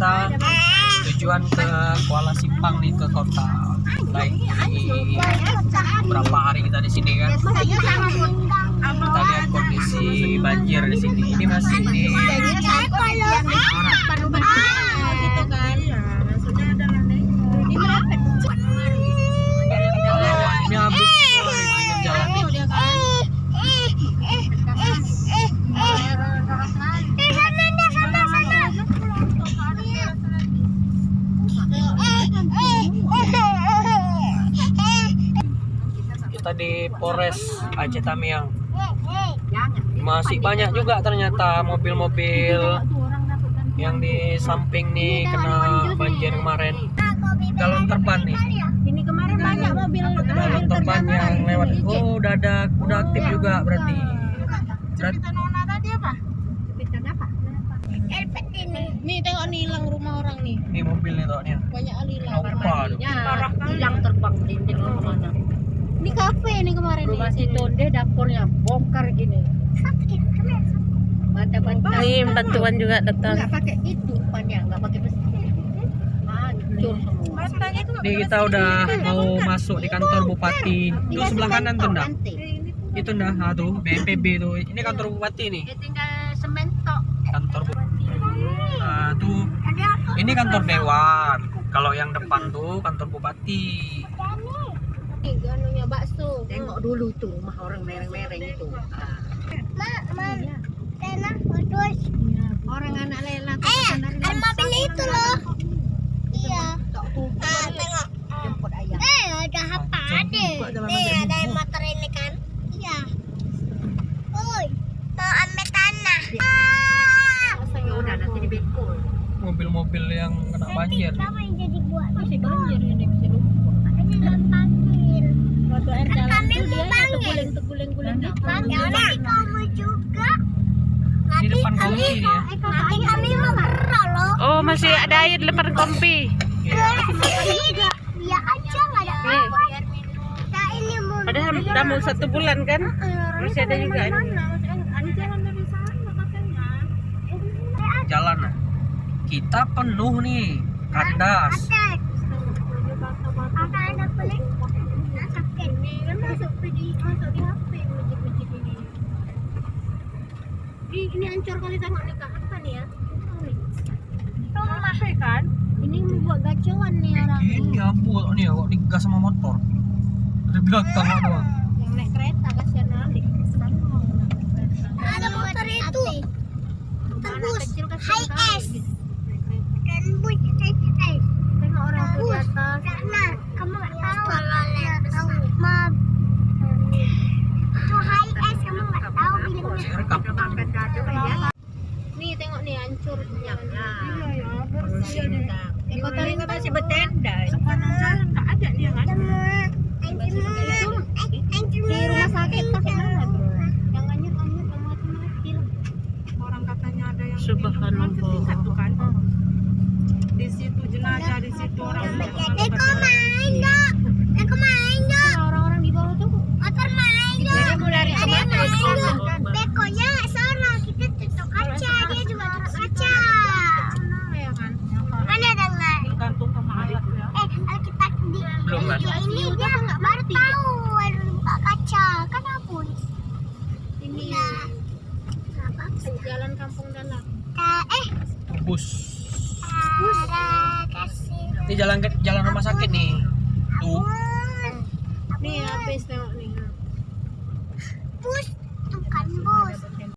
kita tujuan ke Kuala Simpang nih, ke kota. Lagi berapa hari kita di sini kan? Kita lihat kondisi banjir di sini. Ini masih di ini habis pinggir jalan nih. Kita di Polres Aceh Tamiang. Masih banyak juga ternyata mobil-mobil yang di samping nih kena banjir kemarin. Galon terban nih. Ini kemarin banyak mobil Galon terban yang lewat. Oh, udah aktif juga berarti. Nih tengok nih hilang rumah orang nih. Ini mobilnya tuh nih. Banyak kali hilang. Apa tuh? Hilang terbang dinding kemana? Ini kafe nih kemarin. Rumah si Tonde dapurnya bongkar gini. Bata-bata. Ini bantuan juga datang. Enggak pakai itu panjang, enggak pakai besi. Hancur semua. Nih kita udah mau masuk di kantor bupati. Tuh sebelah kanan tuh ndak? Itu ndak? Ah tuh BNPB tuh. Ini kantor bupati nih. Tinggal sementok. Kantor bupati. Nah, tuh. Ini kantor dewan. Kalau yang depan tuh kantor bupati. Nih ganunya bakso. Tengok dulu tuh rumah orang mereng-mereng itu. Orang anak Lela mobil itu loh. Iya. Tengok. Jemput ayam. Ada apa ada? Ada motor ini kan? Iya. Woi, mau ambil tanah. Ya udah nanti dibekul. Mobil-mobil yang kena banjir. Siapa yang jadi buat? Masih banjir ini bisa lupa. Makanya jangan panggil. Waktu air jalan Kami tuh mau dia panggil. teguling gitu. Nanti kamu juga. Ini depan kompi nih ya. Nanti kami mau berah loh. Oh, masih ada air di depan kompi. Biar aja nggak ada apa. Nah ini mau. Padahal udah mau 1 bulan kan? Masih ada juga ini. Jalan nah. Kita penuh nih. Kandas. Akan ada pelik. Sakit. Masuk di HP masjid ini. Ini hancur kali tengok nih kak apa nih ya? Rumah. Kan? Ini membuat gacauan nih orang. Ini abul nih ya, kok digas sama motor. Dari belakang doang. Yang naik kereta kasihan alik. Ada motor itu. Tembus. High S. Tembus high S. Tengok orang tuh di atas. Karena kamu nggak tahu kalau tahu mab. Itu high S kamu nggak tahu bilangnya. Saya rekam. Nih tengok nih hancurnya. Iya ya. Di kota ini masih bertenda. Sepanjang jalan nggak ada dia kan? Di rumah sakit pakai mana tuh? Yang anyut-anyut yang mati-mati. Orang katanya ada yang Subhanallah. satu kan? Di situ jenazah, di situ orang. Eko main dok. Eko main dok. Orang-orang di bawah tuh. Motor main dok. Jadi mau lari Ada kemana? main dok. Bekonya nggak sana. Kita tutup kaca. Dia juga tutup kaca. Ya kan? Mana ada nggak? Gantung sama alat ya. Kalau kita di Belum, Mas. video ini dia baru tahu baru buka kaca. Kan hapus. Ini Apa? jalan kampung dalam. Bus. Ada kasih. Ini jalan rumah sakit nih. Tuh.